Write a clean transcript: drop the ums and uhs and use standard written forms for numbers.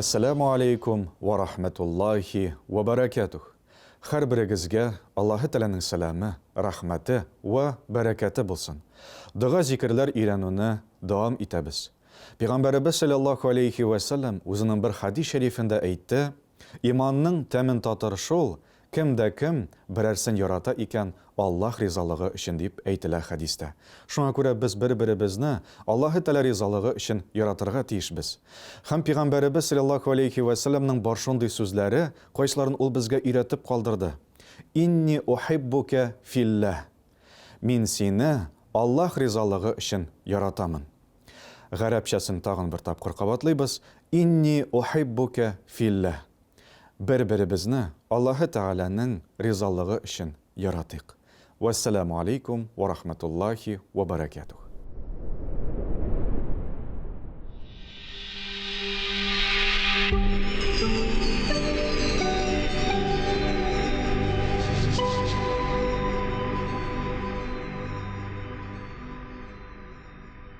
Assalamu alaikum wa rahmatullahi wa barakatuh. Har birigizga Alloh taolaning salami, rahmati va barakati bo'lsin. Duo zikrlar o'rganishni davom etamiz. Payg'ambarimiz sallallohu alayhi va sallam o'zining bir hadis sharifida aytdi: "Imonning ta'min totir shul, kimda kim birarsin yarata ekan Alloh rizoligi uchun" deb aytilar hadisda. Shunga ko'ra biz bir-birimizni Alloh taolo rizoligi uchun yaratirga tiyishmiz. Ham Payg'ambarimiz sallallohu alayhi va sallamning bor shunday so'zlari, qo'yishlarini u bizga o'rgatib qoldirdi. Inni uhibbuka fillah. Men seni Alloh rizoligi uchun yarataman. G'arabchasini tag'in bir taqir qavatlaymiz. Inni uhibbuka fillah. Bir-birimizni Alloh taolaning rizoligi uchun yaratik. Vassalamu alaykum va rahmatullohi va barakatuh.